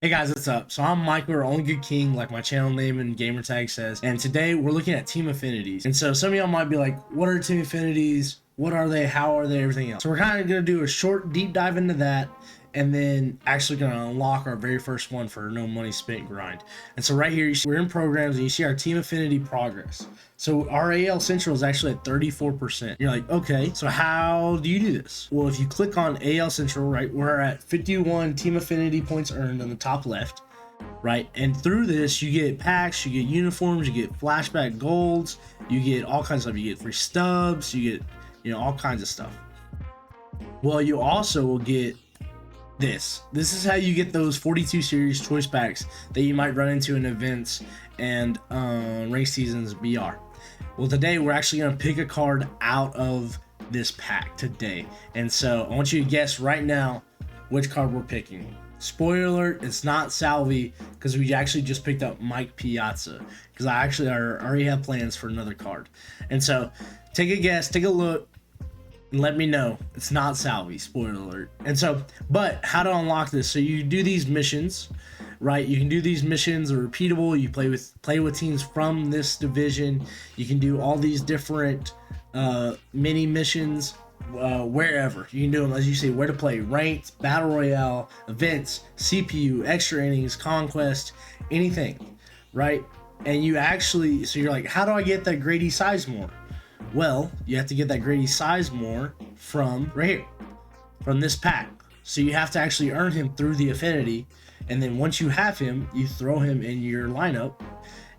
Hey guys, what's up? So I'm Michael, or Only Good King, like my channel name and gamer tag says. And today we're looking at team affinities. And so some of y'all might be like, what are team affinities? What are they? How are they? Everything else. So we're kind of going to do a short deep dive into that, and then actually going to unlock our very first one for no money spent grind. And so right here, you see we're in programs and you see our team affinity progress. So our AL Central is actually at 34%. You're like, okay, so how do you do this? Well, if you click on AL Central, right, we're at 51 team affinity points earned on the top left, right? And through this, you get packs, you get uniforms, you get flashback golds, you get all kinds of stuff. You get free stubs, you get, all kinds of stuff. Well, you also will get this is how you get those 42 series choice packs that you might run into in events and race seasons BR. Well, today we're actually going to pick a card out of this pack today, and so I want you to guess right now which card we're picking. Spoiler alert, it's not Salvi, because we actually just picked up Mike Piazza, because I actually already have plans for another card. And so take a guess, take a look, and let me know. It's not Salvi, spoiler alert. And so, but how to unlock this? So you do these missions, right? You can do these missions, are repeatable. You play with teams from this division. You can do all these different mini missions wherever. You can do them, as you say, where to play, ranked, battle royale, events, CPU, extra innings, conquest, anything, right? And you actually, so you're like, how do I get that Grady Sizemore? Well, you have to get that Grady Sizemore from right here, from this pack. So you have to actually earn him through the affinity, and then once you have him, you throw him in your lineup.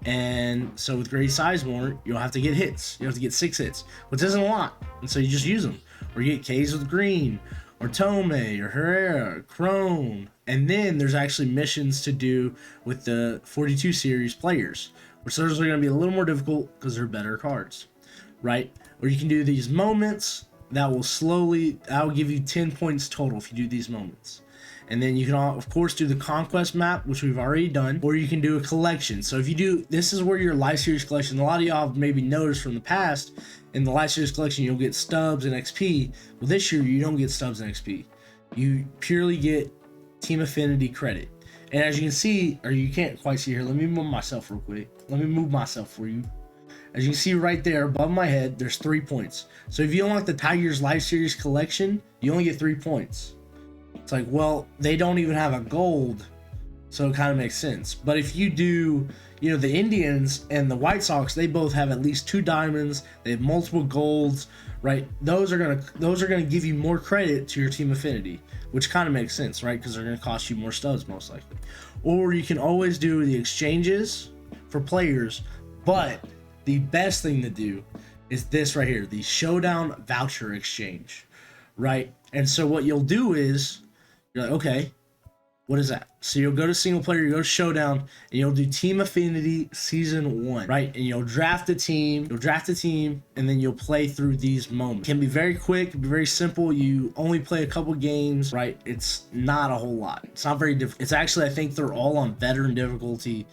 And so with Grady Sizemore, you'll have to get hits. You have to get 6 hits, which isn't a lot, and so you just use them. Or you get K's with Green, or Tomei, or Herrera, Crone. And then there's actually missions to do with the 42 series players, which those are going to be a little more difficult because they're better cards, right? Or you can do these moments that will give you 10 points total if you do these moments. And then you can, of course, do the conquest map, which we've already done, or you can do a collection. So if you do, this is where your live series collection, a lot of y'all have maybe noticed from the past, in the live series collection, you'll get stubs and XP. Well, this year, you don't get stubs and XP. You purely get team affinity credit. And as you can see, or you can't quite see here, let me move myself real quick. Let me move myself for you. As you can see right there above my head, there's 3 points. So if you unlock the Tigers live series collection, you only get 3 points. It's like, well, they don't even have a gold, so it kind of makes sense. But if you do, the Indians and the White Sox, they both have at least 2 diamonds. They have multiple golds, right? Those are gonna give you more credit to your team affinity, which kind of makes sense, right? Because they're gonna cost you more studs most likely. Or you can always do the exchanges for players, but the best thing to do is this right here, the Showdown Voucher Exchange, right? And so what you'll do is, you're like, okay, what is that? So you'll go to single player, you go to Showdown, and you'll do Team Affinity Season 1, right? And you'll draft a team, and then you'll play through these moments. It can be very quick, it can be very simple. You only play a couple games, right? It's not a whole lot. It's not very difficult. It's actually, I think they're all on veteran difficulty.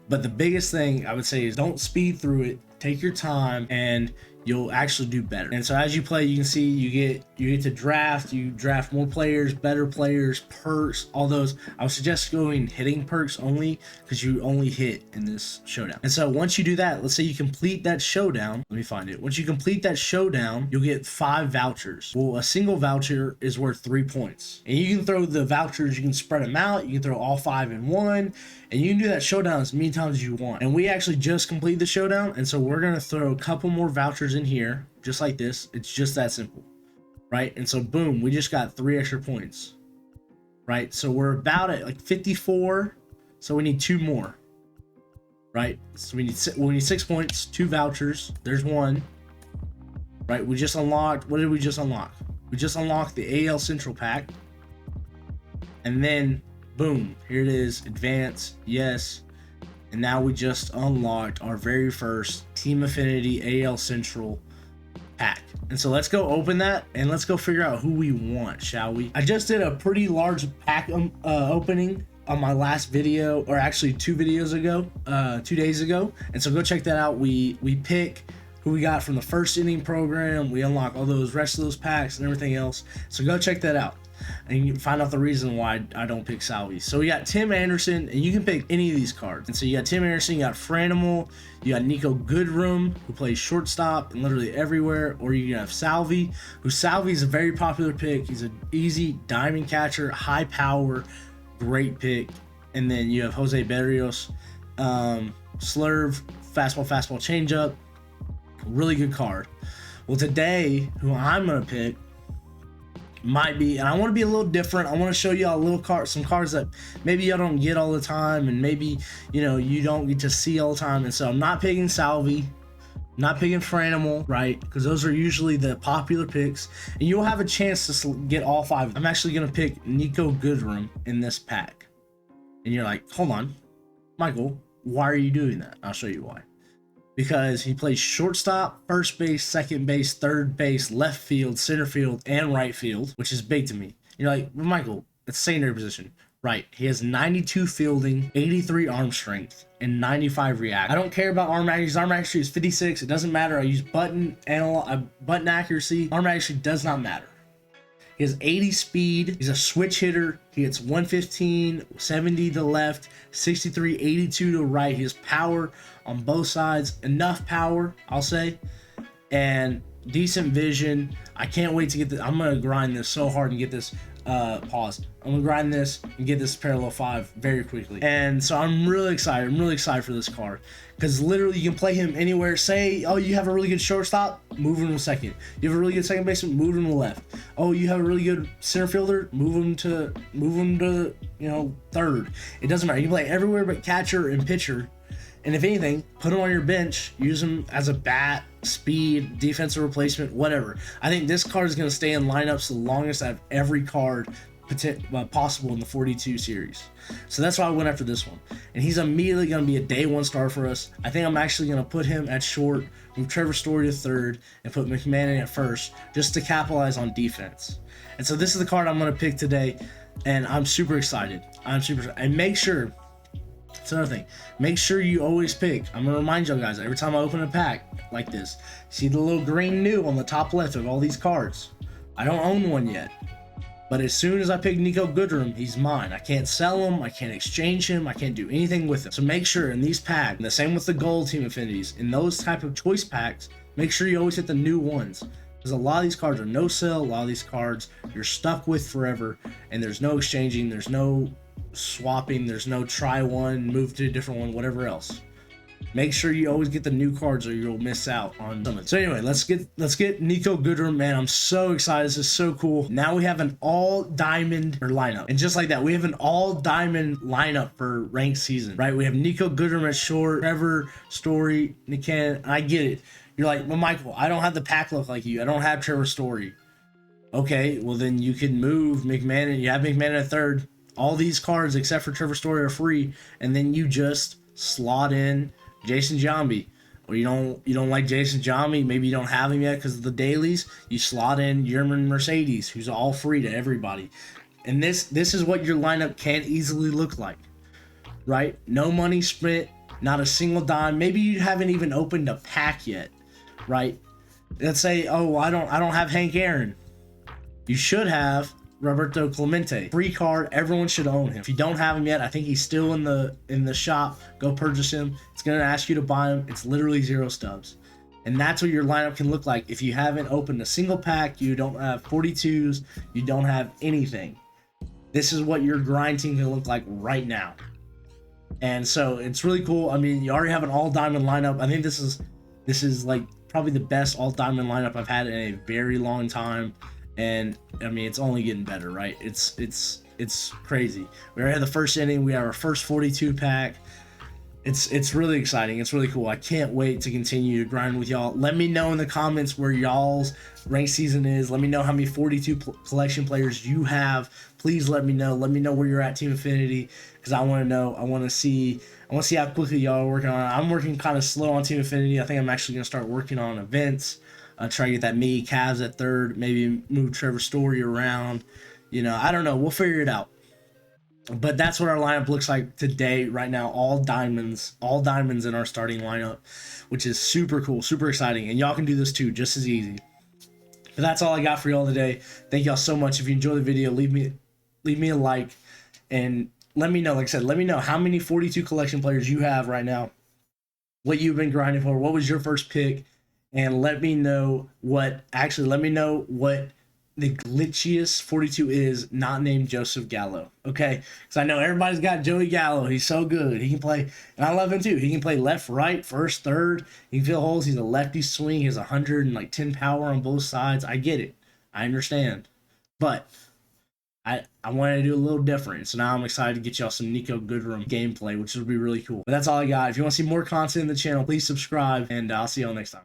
But the biggest thing I would say is don't speed through it. Take your time, and you'll actually do better. And so as you play, you can see you get to draft. You draft more players, better players, perks, all those. I would suggest going hitting perks only, because you only hit in this showdown. And so once you do that, let's say you complete that showdown. Let me find it. Once you complete that showdown, you'll get 5 vouchers. Well, a single voucher is worth 3 points. And you can throw the vouchers, you can spread them out. You can throw all 5 in one, and you can do that showdown as many times as you want. And we actually just completed the showdown, and so we're gonna throw a couple more vouchers in here, just like this. It's just that simple, right? And so boom, we just got 3 extra points, right? So we're about at like 54, so we need 2 more, right? So we need 6 points, 2 vouchers. There's 1, right? We just unlocked, what did we just unlock? We just unlocked the AL Central pack, and then boom, here it is, advance, yes. And now we just unlocked our very first Team Affinity AL Central pack. And so let's go open that, and let's go figure out who we want, shall we? I just did a pretty large pack opening on my last video, or actually 2 videos ago, 2 days ago. And so go check that out. We pick who we got from the first inning program. We unlock all those rest of those packs and everything else. So go check that out. And you can find out the reason why I don't pick Salvi. So we got Tim Anderson, and you can pick any of these cards. And so you got Tim Anderson, you got Franimal, you got Nico Goodrum, who plays shortstop and literally everywhere, or you can have Salvi, Salvi is a very popular pick. He's an easy diamond catcher, high power, great pick. And then you have Jose Berrios, Slurve, fastball, changeup, really good card. Well, today, who I'm gonna pick might be, and I want to be a little different. I want to show y'all some cards that maybe y'all don't get all the time, and maybe you don't get to see all the time. And so I'm not picking Salvi, not picking Franimal, right? Because those are usually the popular picks, and you'll have a chance to get all 5. I'm actually gonna pick Nico Goodrum in this pack, and you're like, hold on, Michael, why are you doing that? I'll show you why. Because he plays shortstop, first base, second base, third base, left field, center field, and right field, which is big to me. You're like, well, Michael, it's secondary position. Right. He has 92 fielding, 83 arm strength, and 95 react. I don't care about arm accuracy. His arm accuracy is 56. It doesn't matter. I use button accuracy. Arm accuracy does not matter. He has 80 speed. He's a switch hitter. He hits 115, 70 to left, 63, 82 to right. He has power on both sides. Enough power, I'll say. And decent vision. I can't wait to get this. I'm going to grind this so hard and get this. Pause. I'm gonna grind this and get this parallel 5 very quickly. And so I'm really excited. I'm really excited for this card because literally you can play him anywhere. Say, oh, you have a really good shortstop, move him to second. You have a really good second baseman, move him to left. Oh, you have a really good center fielder, move him to third. It doesn't matter. You can play everywhere but catcher and pitcher. And if anything, put him on your bench, use him as a bat, speed, defensive replacement, whatever. I think this card is going to stay in lineups the longest out of every card possible in the 42 series. So that's why I went after this one. And he's immediately going to be a day 1 star for us. I think I'm actually going to put him at short, move Trevor Story to third, and put McMahon at first just to capitalize on defense. And so this is the card I'm going to pick today, and I'm super excited. And make sure, that's another thing, make sure you always pick. I'm going to remind y'all guys, every time I open a pack like this, see the little green new on the top left of all these cards? I don't own one yet. But as soon as I pick Nico Goodrum, he's mine. I can't sell him. I can't exchange him. I can't do anything with him. So make sure in these packs, and the same with the gold team affinities, in those type of choice packs, make sure you always hit the new ones. Because a lot of these cards are no sell. A lot of these cards you're stuck with forever. And there's no exchanging. There's no swapping. There's no try one, move to a different one, whatever else. Make sure you always get the new cards or you'll miss out on some of it. So anyway, let's get Nico Goodrum, man. I'm so excited. This is so cool. Now we have an all diamond lineup. And just like that, we have an all diamond lineup for ranked season, right? We have Nico Goodrum at short, Trevor Story, Nikan. I get it. You're like, well, Michael, I don't have the pack look like you. I don't have Trevor Story. Okay, well then you can move McMahon. You have McMahon at third. All these cards except for Trevor Story are free, and then you just slot in Jason Giambi. Or you don't like Jason Giambi, maybe you don't have him yet because of the dailies, you slot in Yerman Mercedes, who's all free to everybody. And this is what your lineup can easily look like, right? No money spent, not a single dime. Maybe you haven't even opened a pack yet, right? Let's say, oh, I don't have Hank Aaron. You should have Roberto Clemente. Free card, everyone should own him. If you don't have him yet, I think he's still in the shop. Go purchase him. It's gonna ask you to buy him. It's literally 0 stubs. And that's what your lineup can look like if you haven't opened a single pack, you don't have 42s, you don't have anything. This is what your grind team can look like right now. And so it's really cool. I mean, you already have an all diamond lineup. I think this is like probably the best all diamond lineup I've had in a very long time. And I mean, it's only getting better, right? It's crazy. We already had the first inning. We have our first 42 pack. It's really exciting. It's really cool. I can't wait to continue to grind with y'all. Let me know in the comments where y'all's ranked season is. Let me know how many 42 collection players you have. Please let me know. Let me know where you're at, Team Affinity, because I want to know. I want to see how quickly y'all are working on it. I'm working kind of slow on Team Affinity. I think I'm actually going to start working on events. Try to get that me Cavs at third, maybe move Trevor Story around. I don't know. We'll figure it out. But that's what our lineup looks like today, right now. All diamonds in our starting lineup, which is super cool, super exciting. And y'all can do this too, just as easy. But that's all I got for y'all today. Thank y'all so much. If you enjoyed the video, leave me a like and let me know. Like I said, let me know how many 42 collection players you have right now, what you've been grinding for, what was your first pick, and let me know what the glitchiest 42 is not named Joseph Gallo. Okay, because I know everybody's got Joey Gallo. He's so good. He can play, and I love him too. He can play left, right, first, third. He can fill holes. He's a lefty swing. He has 110 power on both sides. I get it. I understand. But I wanted to do a little different. So now I'm excited to get y'all some Nico Goodrum gameplay, which will be really cool. But that's all I got. If you want to see more content in the channel, please subscribe, and I'll see y'all next time.